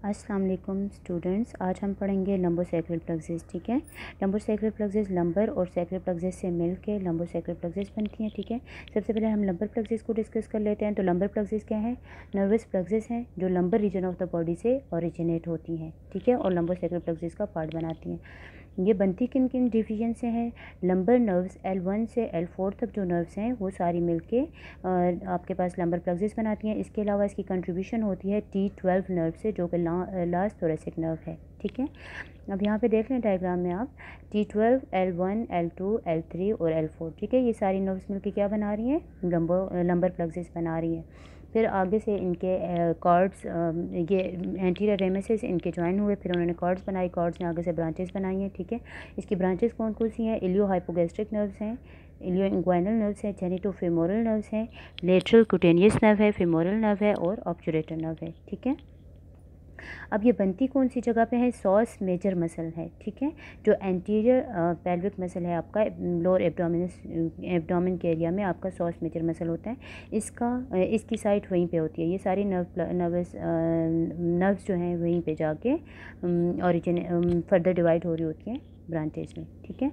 अस्सलाम वालेकुम स्टूडेंट्स, आज हम पढ़ेंगे लंबोसेक्रल प्लेक्सस। ठीक है, लंबोसेक्रल प्लेक्सस लंबर और सेक्रल प्लेक्सस से मिलके लंबोसेक्रल प्लेक्सस बनती हैं। ठीक है, सबसे पहले हम लंबर प्लेक्सस को डिस्कस कर लेते हैं। तो लंबर प्लेक्सस क्या है? नर्वस प्लेक्सस हैं जो lumbar region of the body से ओरिजिनेट होती हैं। ठीक है, और लंबोसेक्रल प्लेक्सस का पार्ट बनाती हैं। ये बनती किन किन डिवीजन से हैं? लंबर नर्व्स L1 से L4 तक जो नर्व्स हैं वो सारी मिलके आपके पास लंबर प्लेक्सस बनाती हैं। इसके अलावा इसकी कंट्रीब्यूशन होती है T12 नर्व से, जो कि लास्ट थोरेसिक नर्व है। ठीक है, अब यहाँ पे देख लें डायग्राम में आप T12, L1, L2, L3 और L4। ठीक है, ये सारी नर्व्स मिलके क्या बना रही हैं? लंबर प्लेक्सस बना रही हैं। फिर आगे से इनके कॉर्ड्स, ये एंटीरियर रेमिसेस इनके ज्वाइन हुए, फिर उन्होंने कॉर्ड्स बनाई, कॉर्ड्स ने आगे से ब्रांचेस बनाई हैं। ठीक है, इसकी ब्रांचेस कौन कौन सी हैं? इलियो हाइपोगैस्ट्रिक नर्व्स हैं, इलियो इंग्वाइनल नर्व्स हैं, जेनिटोफेमोरल नर्व्स हैं, लेटरल कुटेनियस नर्व है, फेमोरल नर्व है और ऑब्चुरेटर नर्व है। ठीक है, अब ये बनती कौन सी जगह पे है? सॉस मेजर मसल है। ठीक है, जो एंटीरियर पेल्विक मसल है आपका लोअर एब्डोमेन के एरिया में आपका सॉस मेजर मसल होता है। इसकी साइट वहीं पे होती है। ये सारी नर्व्स जो हैं वहीं पे जाके फर्दर डिवाइड हो रही होती हैं ब्रांचेस में। ठीक है,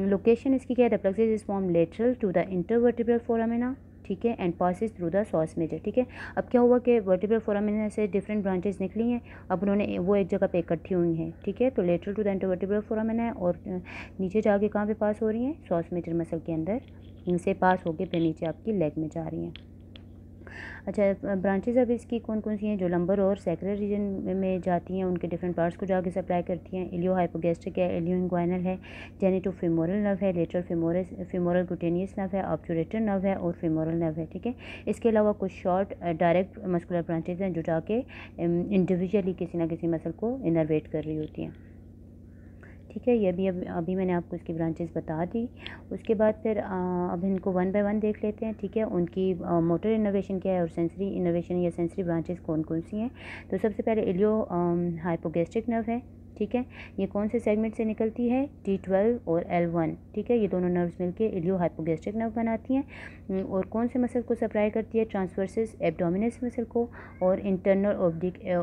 लोकेशन इसकी क्या है? The plexus is form lateral to the intervertebral foramina. ठीक है, and passes through the psoas major. ठीक है, अब क्या हुआ कि वर्टिब्रल फोरामिना से डिफरेंट ब्रांचेस निकली हैं, अब उन्होंने वो एक जगह पे इकट्ठी हुई हैं। ठीक है, तो lateral to the intervertebral foramina है और नीचे जाके कहाँ पे पास हो रही हैं? सॉस मेजर मसल के अंदर इनसे पास होके फिर नीचे आपकी लेग में जा रही हैं। अच्छा, ब्रांचेस अब इसकी कौन कौन सी हैं? जो लंबर और सेक्रल रीजन में जाती हैं, उनके डिफरेंट पार्ट्स को जाके सप्लाई करती हैं। इलियो हाइपोगैस्ट्रिक है, इलियो इंग्वाइनल है, जेनिटोफेमोरल नर्व है, लेटरल फेमोरल कुटेनियस नर्व है, ऑब्चुरेटर नर्व है और फेमोरल नर्व है। ठीक है, इसके अलावा कुछ शॉर्ट डायरेक्ट मस्कुलर ब्रांचेस हैं जो जाके इंडिविजुअली किसी ना किसी मसल को इनर्वेट कर रही होती हैं। ठीक है, ये अभी मैंने आपको इसकी ब्रांचेस बता दी। उसके बाद फिर अब इनको वन बाय वन देख लेते हैं। ठीक है, उनकी मोटर इनोवेशन क्या है और सेंसरी इनोवेशन या सेंसरी ब्रांचेस कौन कौन सी हैं? तो सबसे पहले इलियो हाइपोगैस्ट्रिक नर्व है। ठीक है, ये कौन से सेगमेंट से निकलती है? T12 और L1। ठीक है, ये दोनों नर्व्स मिलके इलियो हाइपोगैस्ट्रिक नर्व बनाती हैं। और कौन से मसल को सप्लाई करती है? ट्रांसवर्सिस एब्डोमिनस मसल को और इंटरनल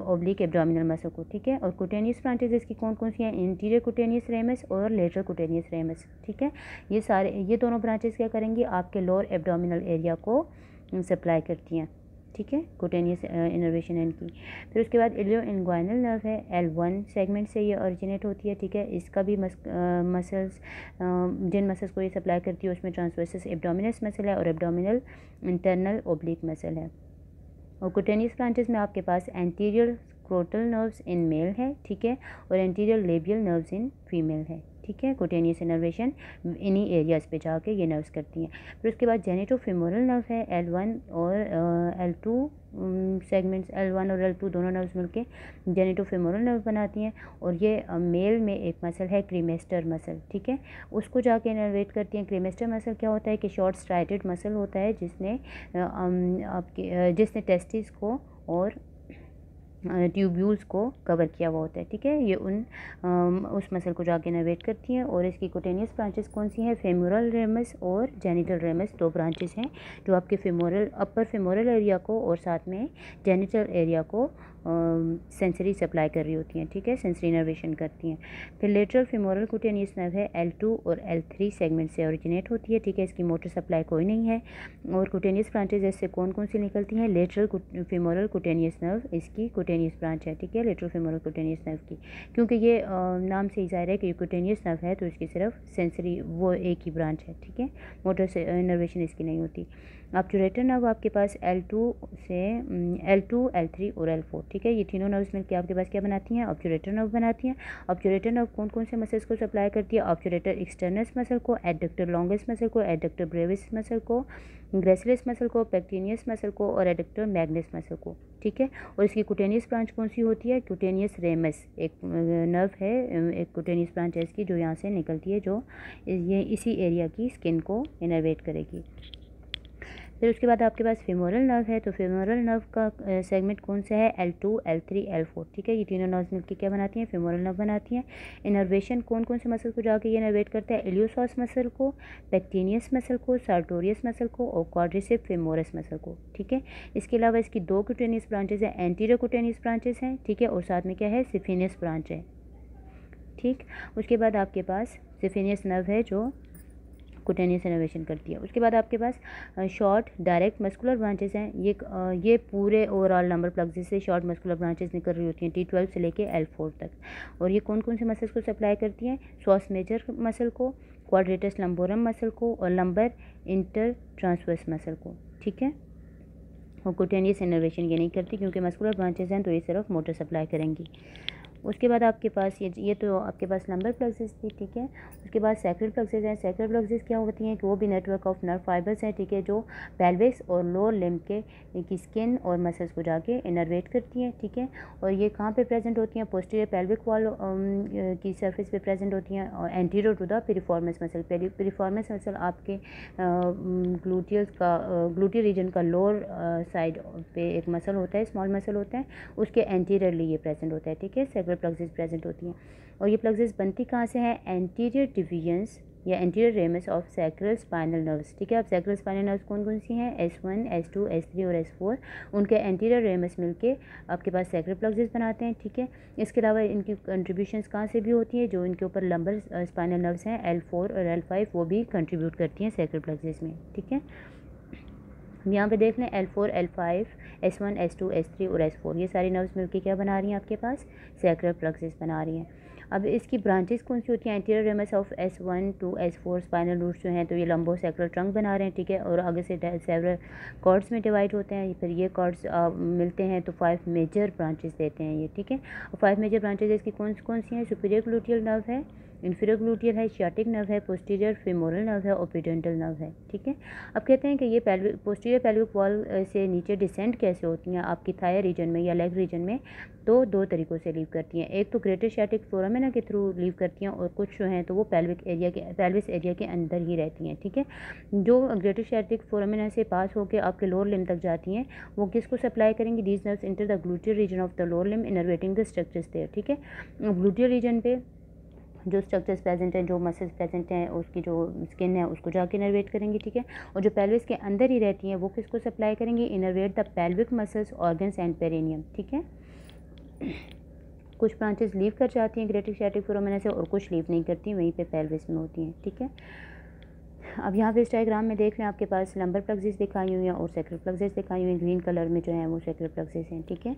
ओब्लिक एब्डोमिनल मसल को। ठीक है, और कुटेनियस ब्रांचेस इसकी कौन कौन सी हैं? इंटीरियर कुटेनियस रेमस और लेटरल कुटेनियस रेमस। ठीक है, ये दोनों ब्रांचेस क्या करेंगी? आपके लोअर एब्डोमिनल एरिया को सप्लाई करती हैं। ठीक है, कुटेनियस इनर्वेशन है इनकी। फिर उसके बाद इलियो इंग्वाइनल नर्व है, L1 सेगमेंट से ये ओरिजिनेट होती है। ठीक है, इसका भी मसल्स जिन मसल्स को ये सप्लाई करती है उसमें ट्रांसवर्सस एब्डोमिनस मसल है और एब्डोमिनल इंटरनल ओब्लिक मसल है। और कुटेनियस ब्रांचेस में आपके पास anterior scrotal nerves in male है। ठीक है, और anterior labial nerves in female है। ठीक है, कुटेनियस इनर्वेशन इन्हीं एरियाज पे जाके ये नर्व्स करती हैं। फिर उसके बाद जेनिटोफेमोरल नर्व है, L1 और L2 सेगमेंट्स, L1 और L2 दोनों नर्व्स मिलके जेनिटोफेमोरल नर्व बनाती हैं। और ये मेल में एक मसल है क्रीमेस्टर मसल। ठीक है, उसको जाके इनर्वेट करती हैं। क्रीमेस्टर मसल क्या होता है कि शॉर्ट स्ट्राइडेड मसल होता है जिसने टेस्टिस को और ट्यूब्यूल्स को कवर किया हुआ होता है। ठीक है, ये उस मसल को जाके इनर्वेट करती हैं। और इसकी कुटेनियस ब्रांचेस कौन सी हैं? फेमोरल रेमस और जेनिटल रेमस, दो ब्रांचेस हैं जो आपके अपर फेमोरल एरिया को और साथ में जेनिटल एरिया को सेंसरी सप्लाई कर रही होती हैं। ठीक है, सेंसरी इनर्वेशन करती हैं। फिर लेटरल फेमोरल कुटेनियस नर्व है, L2 और L3 सेगमेंट से ओरिजिनेट होती है। ठीक है, इसकी मोटर सप्लाई कोई नहीं है। और कुटेनियस ब्रांचेज इससे कौन कौन सी निकलती हैं? लेटरल फेमोरल कुटेनियस नर्व इसकी कुटेनियस ब्रांच है। ठीक है, लेटरल फेमोरल कुटेनियस नर्व की, क्योंकि ये नाम से ही जाहिर है कि कुटेनियस नर्व है तो इसकी सिर्फ सेंसरी वो एक ही ब्रांच है। ठीक है, मोटर से इनर्वेशन इसकी नहीं होती। ऑब्चुरेटर नर्व आपके पास L2, L3 और L4। ठीक है, ये तीनों नर्व्स मिलकर आपके पास क्या बनाती हैं? ऑब्चुरेटर नर्व बनाती हैं। ऑब्चुरेटर नर्व कौन कौन से मसल्स को सप्लाई करती है? ऑब्चुरेटर एक्सटर्नस मसल को, एडक्टर लॉन्गस मसल को, एडक्टर ब्रेविस मसल को, ग्रेसिलिस मसल को, पेक्टिनियस मसल को और एडक्टर मैग्नस मसल को। ठीक है, और इसकी कुटेनियस ब्रांच कौन सी होती है? कुटेनियस रेमस एक नर्व है, एक कुटेनियस ब्रांच है इसकी जो यहाँ से निकलती है, जो ये इसी एरिया की स्किन को इनर्वेट करेगी। फिर उसके बाद आपके पास फेमोरल नर्व है, तो फेमोरल नर्व का सेगमेंट कौन सा है, L2, L3, L4, ठीक है। ये तीनों नर्व्स मिलकर क्या बनाती हैं, फेमोरल नर्व बनाती हैं। इनर्वेशन कौन कौन से मसल को जाके ये इनर्वेट करता है, इलियोसॉस मसल को, पेक्टिनियस मसल को, सार्टोरियस मसल को और क्वाड्रिसेप फेमोरस मसल को, ठीक है। इसके अलावा इसकी 2 क्यूटेनियस ब्रांचेज हैं, एंटीरियर क्यूटेनियस ब्रांचेस हैं, ठीक है, और साथ में क्या है, सिफिनियस ब्रांच है, ठीक। उसके बाद आपके पास सिफिनियस नर्व है जो कुटेनियस इनर्वेशन करती है। उसके बाद आपके पास शॉर्ट डायरेक्ट मस्कुलर ब्रांचेस हैं। ये पूरे ओवरऑल नंबर प्लग्स से शॉर्ट मस्कुलर ब्रांचेस निकल रही होती हैं T12 से लेके L4 तक। और ये कौन कौन से मसल्स को सप्लाई करती हैं, सॉस मेजर मसल को, क्वाड्रेटस लंबोरम मसल को और लंबर इंटर ट्रांसवर्स मसल को, ठीक है। और कुटेनियस इनर्वेशन ये नहीं करती क्योंकि मस्कुलर ब्रांचेस हैं, तो ये सिर्फ मोटर सप्लाई करेंगी। उसके बाद आपके पास ये तो आपके पास लंबर प्लग्सेस थी, ठीक है। उसके बाद सैक्रल प्लग्सेस हैं। सैक्रल प्लग्सेस क्या होती हैं कि वो भी नेटवर्क ऑफ नर्व फाइबर्स हैं, ठीक है, जो पेल्विस और लोअर लिम्ब की स्किन और मसल्स को जाके इनर्वेट करती हैं, ठीक है। और ये कहाँ पे प्रेजेंट होती हैं, पोस्टीरियर पेल्विक वॉल की सरफेस पे प्रेजेंट होती हैं और anterior to the piriformis muscle. Piriformis muscle आपके ग्लूटियल रीजन का लोअर साइड पे एक मसल होता है, स्मॉल मसल होता है, उसके एंटीरियरली ये प्रेजेंट होता है, ठीक है। सैक्रल प्लग्सेस प्रेजेंट होती हैं। और ये प्लग्सेस बनती कहाँ से हैं, एंटीरियर डिवीजन्स या anterior ramus of sacral spinal nerves, ठीक है। अब सैक्रल स्पाइनल नर्व्स कौन कौन सी हैं, S1, S2, S3 और S4। उनके एंटीरियर रेमस मिलके आपके पास सैक्रल प्लग्सेस बनाते हैं, ठीक है। इसके अलावा इनकी कंट्रीब्यूशंस कहाँ से भी होती है, जो इनके ऊपर लंबर स्पाइनल नर्व्स हैं L4 और L5, वो भी कंट्रीब्यूट करती हैं सैक्रल प्लग्सेस में, ठीक है। यहाँ पे देख लें L4, L5, S1, S2, S3 और S4, ये सारी नर्व्स मिलके क्या बना रही हैं, आपके पास सैक्रल प्लग्सेस बना रही हैं। अब इसकी ब्रांचेस कौन सी होती हैं, anterior ramus of S1 to S4 spinal roots जो हैं, तो ये लंबो सैक्रल ट्रंक बना रहे हैं, ठीक है। और आगे से सेवरल कॉर्ड्स में डिवाइड होते हैं, फिर ये कॉर्ड्स मिलते हैं तो 5 मेजर ब्रांचेस देते हैं ये, ठीक है। और 5 मेजर ब्रांचेस इसकी कौन सी हैं, सुपीरियर ग्लूटियल नर्व है, इन्फीरियर ग्लूटियल है, शियाटिक नर्व है, पोस्टीरियर फेमोरल नर्व है और पेडेंटल नर्व है, ठीक है। अब कहते हैं कि ये पोस्टीरियर पेल्विक वॉल से नीचे डिसेंड कैसे होती हैं आपकी थाई रीजन में या लेग रीजन में, तो 2 तरीक़ों से लीव करती हैं। एक तो ग्रेटर शियाटिक फोरामेना के थ्रू लीव करती हैं और कुछ जो हैं तो वो पेल्विस एरिया के अंदर ही रहती हैं, ठीक है। जो ग्रेटर शियाटिक फोरामेना से पास होकर आपके लोअर लिम्ब तक जाती हैं, वो किसको सप्लाई करेंगी, these nerves enter the gluteal region of the lower limb innervating the structures there, ठीक है। ग्लूटियल रीजन पे जो स्ट्रक्चर्स प्रेजेंट हैं, जो मसल्स प्रेजेंट हैं, उसकी जो स्किन है उसको जाके इनर्वेट करेंगी, ठीक है। और जो पेल्विस के अंदर ही रहती हैं वो किसको सप्लाई करेंगी, innervate the pelvic muscles, organs and perineum, ठीक है। कुछ ब्रांचेस लीव कर जाती हैं ग्रेटर शियाटिक फोरामेना से और कुछ लीव नहीं करती, वहीं पे पेल्विस में होती हैं, ठीक है। अब यहाँ पे इस डायग्राम में देख लें, आपके पास लंबर प्लग्सेस दिखाई हुई हैं और सैक्रल प्लग्सेस दिखाई हुई हैं, ग्रीन कलर में जो है वो सैक्रल प्लग्सेस हैं, ठीक है।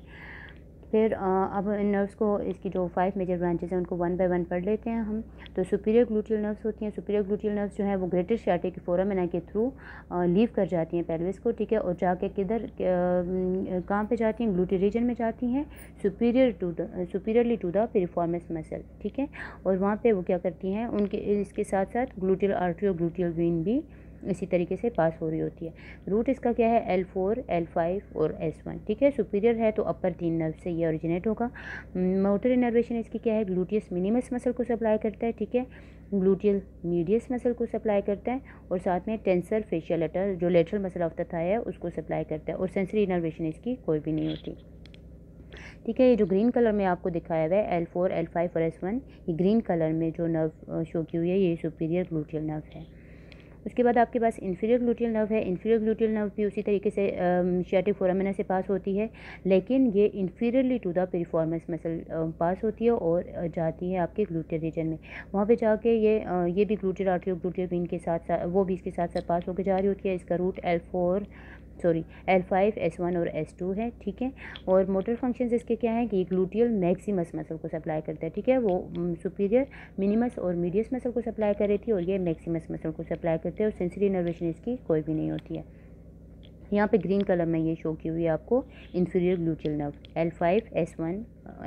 फिर अब इन नर्व्स को, इसकी जो 5 मेजर ब्रांचेस हैं उनको 1 बाय 1 पढ़ लेते हैं हम। तो सुपीरियर ग्लूटियल नर्व्स होती हैं, सुपीरियर ग्लूटियल नर्व्स जो है वो ग्रेटर शियाटिक फोरामेना के थ्रू लीव कर जाती हैं पेल्विस को, ठीक है। और जाके किधर कहाँ पे जाती हैं, ग्लूटियल रीजन में जाती हैं, superiorly to the piriformis muscle, ठीक है। और वहाँ पे वो क्या करती हैं, उनके इसके साथ साथ ग्लूटियल आर्टरी और ग्लूटियल वेन भी इसी तरीके से पास हो रही होती है। रूट इसका क्या है, L4, L5 और S1, ठीक है। सुपीरियर है तो अपर 3 नर्व से ये ओरिजिनेट होगा। मोटर इनर्वेशन इसकी क्या है, ग्लूटियस मिनिमस मसल को सप्लाई करता है, ठीक है। ग्लूटियल मीडियस मसल को सप्लाई करता है और साथ में टेंसर फेशियल लेटर जो lateral muscle of the thigh है उसको सप्लाई करता है। और सेंसरी इनर्वेशन इसकी कोई भी नहीं होती, ठीक है। ये जो ग्रीन कलर में आपको दिखाया हुआ है L4, L5 और S1, ये ग्रीन कलर में जो नर्व शो की हुई है ये सुपीरियर ग्लूटियल नर्व है। उसके बाद आपके पास इन्फीरियर ग्लूटियल नर्व है। इन्फीरियर ग्लूटियल नर्व भी उसी तरीके से शियाटिक फोरामेना से पास होती है, लेकिन ये inferiorly to the piriformis muscle पास होती है और जाती है आपके ग्लूटियल रीजन में। वहाँ पे जाके ये भी ग्लूटियल आर्टरी और ग्लूटियल वेन के साथ साथ वो भी इसके साथ साथ पास होकर जा रही होती है। इसका रूट L5, S1 और S2 है, ठीक है। और मोटर फंक्शंस इसके क्या है कि ग्लूटियल मैक्सिमस मसल को सप्लाई करता है, ठीक है। वो सुपीरियर मिनिमस और मीडियस मसल को सप्लाई कर रही थी और ये मैक्सिमस मसल को सप्लाई करते हैं और सेंसरी इनर्वेशन इसकी कोई भी नहीं होती है। यहाँ पे ग्रीन कलर में ये शो की हुई है आपको inferior gluteal nerve L5, S1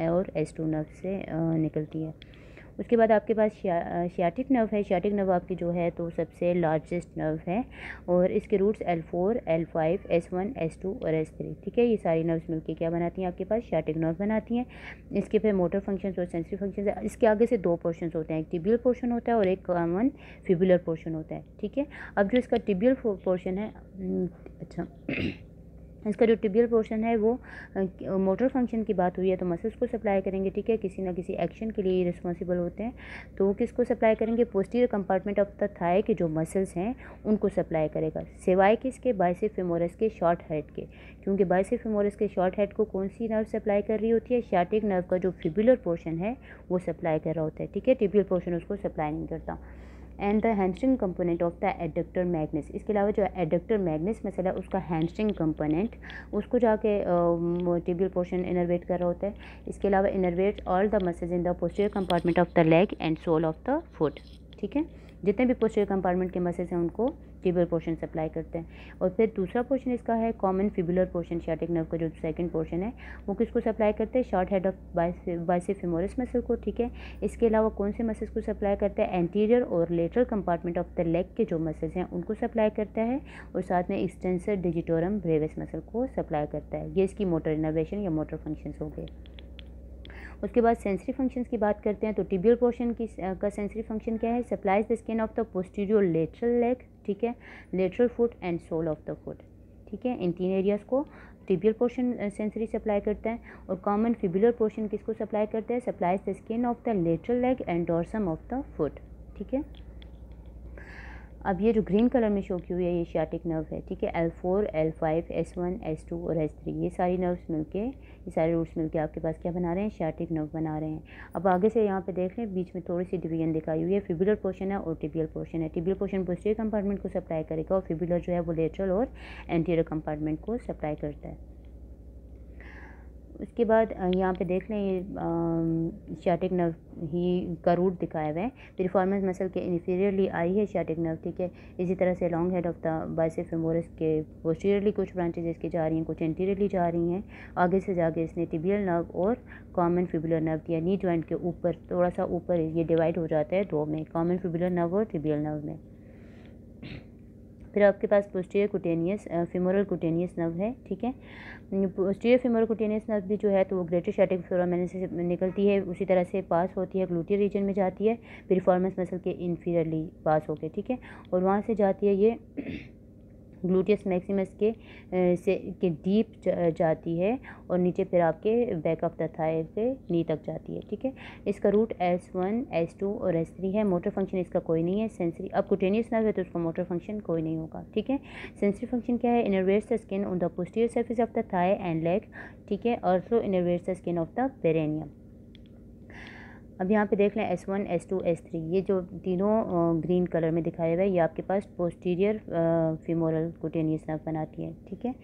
और S2 नर्व से निकलती है। उसके बाद आपके पास शियाटिक नर्व है। शियाटिक नर्व आपकी जो है तो सबसे लार्जेस्ट नर्व है और इसके roots L4, L5, S1, S2 और S3, ठीक है। ये सारी नर्व्स मिलके क्या बनाती हैं, आपके पास शियाटिक नर्व बनाती हैं। इसके फिर मोटर फंक्शंस और सेंसरी फंक्शंस है। इसके आगे से दो पोर्शंस होते हैं, एक टिबियल पोर्शन होता है और एक कॉमन फिबुलर पोर्शन होता है, ठीक है। अब जो इसका टिबियल पोर्शन है, अच्छा इसका जो टिबियल पोर्शन है वो मोटर फंक्शन की बात हुई है तो मसल्स को सप्लाई करेंगे, ठीक है। किसी ना किसी एक्शन के लिए ये रिस्पॉन्सिबल होते हैं, तो वो किसको सप्लाई करेंगे, posterior compartment of the thigh के जो मसल्स हैं उनको सप्लाई करेगा, सिवाय किसके, बाइसेप्स फेमोरस के शॉर्ट हेड के, क्योंकि बाइसेप्स फेमोरस के शॉर्ट हेड को कौन सी नर्व सप्लाई कर रही होती है, शियाटिक नर्व का जो फिबुलर पोर्शन है वो सप्लाई कर रहा होता है, ठीक है। टिबियल पोर्शन उसको सप्लाई नहीं करता। And the hamstring component of the adductor मैग्नेस, इसके अलावा जो एडक्टर मैग्नेस मसल है उसका हैमस्ट्रिंग कंपोनेंट उसको जाके टिबियल पोर्शन इनर्वेट कर रहा होता है। इसके अलावा innervate all the muscles in the posterior compartment of the leg and sole of the foot, ठीक है। जितने भी पोस्टीरियर कंपार्टमेंट के मसल्स हैं उनको टिबियल पोर्शन सप्लाई करते हैं। और फिर दूसरा पोर्शन इसका है common fibular portion, sciatic nerve का जो सेकंड पोर्शन है वो किसको सप्लाई करते हैं, short head of biceps femoris muscle को, ठीक है। इसके अलावा कौन से मसल्स को सप्लाई करता है, एंटीरियर और lateral compartment of the leg के जो मसल्स हैं उनको सप्लाई करता है और साथ में एक्सटेंसर डिजिटोरम ब्रेविस मसल को सप्लाई करता है। ये इसकी मोटर इनर्वेशन या मोटर फंक्शंस हो गए। उसके बाद सेंसरी फंक्शंस की बात करते हैं तो टिबियल पोर्शन का सेंसरी फंक्शन क्या है, supplies the skin of the posterior lateral leg, ठीक है, lateral foot and sole of the foot, ठीक है। इन तीन एरियाज को टिबियल पोर्शन सेंसरी सप्लाई करता है। और कॉमन फिबुलर पोर्शन किसको सप्लाई करता है, supplies the skin of the lateral leg and dorsum of the foot, ठीक है। अब ये जो ग्रीन कलर में शो की हुई है ये शियाटिक नर्व है, ठीक है। L4, L5, S1, S2 और S3 ये सारी नर्व्स मिलके, ये सारे रूट्स मिलके आपके पास क्या बना रहे हैं, शियाटिक नर्व बना रहे हैं। अब आगे से यहाँ पे देख लें, बीच में थोड़ी सी डिवीजन दिखाई हुई है, फिबुलर पोर्शन है और टिबियल पोर्शन है। टिबियल पोर्शन पोस्टीरियर कंपार्टमेंट को सप्लाई करेगा और फिबुलर जो है वो लेटरल और एंटीरियर कंपार्टमेंट को सप्लाई करता है। उसके बाद यहाँ पे देख लें ये शियाटिक नर्व ही का रूट दिखाया हुआ है। पिरिफॉर्मस मसल के इन्फीरियरली आई है शियाटिक नर्व, ठीक है। इसी तरह से long head of the biceps femoris के पोस्टीरियरली कुछ ब्रांचेज इसकी जा रही हैं, कुछ एंटीरियरली जा रही हैं। आगे से जाके इसने टिबियल नर्व और कॉमन फिबुलर नर्व दिया, नी जॉइंट के ऊपर थोड़ा सा ऊपर ये डिवाइड हो जाता है दो में, कॉमन फिबुलर नर्व और टिबियल नर्व में। फिर आपके पास posterior cutaneous femoral cutaneous nerve है, ठीक है। पोस्टीरियर फेमोरल कुटेनियस नर्व भी जो है तो वो ग्रेटर शियाटिक फोरामेन से निकलती है, उसी तरह से पास होती है, ग्लूटियर रीजन में जाती है, पिरिफॉर्मस मसल के इन्फीरियरली पास होके, ठीक है। और वहाँ से जाती है ये ग्लूटियस मैक्सिमस के डीप जाती है और नीचे फिर आपके बैक ऑफ द थाई से नी तक जाती है, ठीक है। इसका रूट S1, S2 और S3 है। मोटर फंक्शन इसका कोई नहीं है। सेंसरी, अब कुटेनियस नर्व है तो उसका मोटर फंक्शन कोई नहीं होगा, ठीक है। सेंसरी फंक्शन क्या है, innervates the skin on the posterior surface of the thigh and leg, ठीक है। Also innervates the skin of the perineum. अब यहाँ पे देख लें S1, S2, S3 ये जो तीनों ग्रीन कलर में दिखाया हुआ है ये आपके पास पोस्टीरियर फीमोरल कुटेनियस नर्व बनाती है, ठीक है।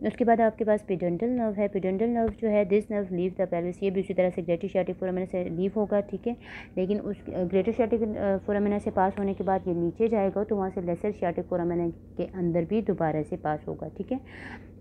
उसके बाद आपके पास पेडेंटल नर्व है। पेडेंटल नर्व जो है this nerve leave the pelvis, ये भी उसी तरह से ग्रेटर शियाटिक फोरामेना से लीव होगा, ठीक है। लेकिन उस ग्रेटर शियाटिक फोरामेना से पास होने के बाद ये नीचे जाएगा तो वहाँ से लेसर शियाटिक फोरामेना के अंदर भी दोबारा से पास होगा, ठीक है।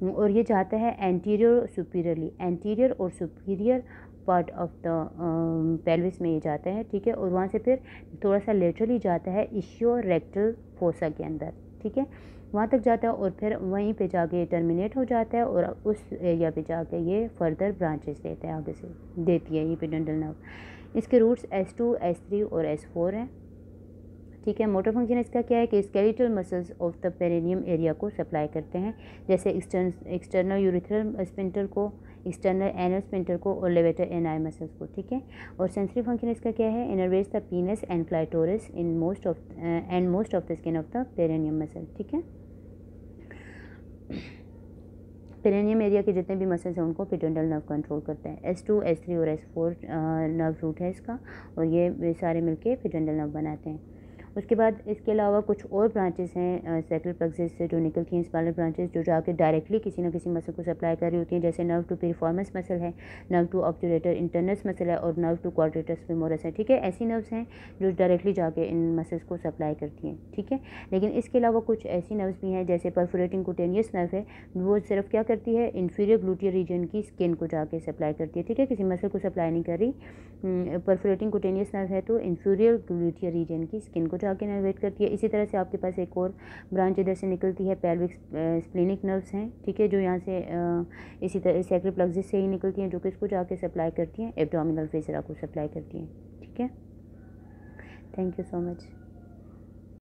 और ये जाता है एंटीरियर सुपीरियरली, एंटीरियर और superior part of the pelvis में ये जाता है, ठीक है। और वहाँ से फिर थोड़ा सा लेटरली जाता है इशियो रेक्टल फोसा के अंदर, ठीक है, वहाँ तक जाता है और फिर वहीं पे जाके टर्मिनेट हो जाता है और उस एरिया पे जाके ये फर्दर ब्रांचेस देता है, आगे से देती है ये पेडेंटल नर्व। इसके रूट्स S2, S3 और S4 हैं, ठीक है। मोटर फंक्शन इसका क्या है कि skeletal muscles of the perineum area को सप्लाई करते हैं, जैसे एक्सटर्नल यूरिथ्रल स्पिंटर को, एक्सटर्नल एनल स्पिंटर को और लेवेटर एनाई मसल्स को, ठीक है। और सेंसरी फंक्शन इसका क्या है, innervates the penis and clitoris in most of the skin of the perineum muscle, ठीक है। पेरिनियम एरिया के जितने भी मसल्स हैं उनको पेडेंटल नर्व कंट्रोल करते हैं। S2, S3 और S4 नर्व रूट है इसका और ये सारे मिलके पेडेंटल नर्व बनाते हैं। उसके बाद इसके अलावा कुछ और ब्रांचेस हैं सैक्रल प्लेक्सस से जो निकलती हैं, स्पाइनल ब्रांचेस जो जाके डायरेक्टली किसी न किसी मसल को सप्लाई कर रही होती हैं, जैसे नर्व टू पिरिफॉर्मस मसल है, nerve to obturator internus muscle है और नर्व टू क्वाड्रेटस फेमोरस है। ठीक है, ऐसी नर्व्स हैं जो डायरेक्टली जाके इन मसल्स को सप्लाई करती हैं। ठीक है, लेकिन इसके अलावा कुछ ऐसी नर्व्स भी हैं जैसे परफोरेटिंग कुटेनियस नर्व है, वो सिर्फ क्या करती है, इन्फीरियर ग्लूटियर रीजन की स्किन को जाके सप्लाई करती है। ठीक है, किसी मसल को सप्लाई नहीं कर रही। परफोरेटिंग कुटेनियस नर्व है तो इन्फीरियर ग्लूटियर रीजन की स्किन को जाके नर्वेट करती है। इसी तरह से आपके पास एक और ब्रांच इधर से निकलती है, पेल्विक स्प्लेनिक नर्व्स हैं। ठीक है, जो यहाँ से इसी तरह सैक्रल प्लेक्सस से ही निकलती हैं, जो किसको जाके सप्लाई करती हैं, एब्डोमिनल फेसरा को सप्लाई करती हैं। ठीक है, थैंक यू सो मच।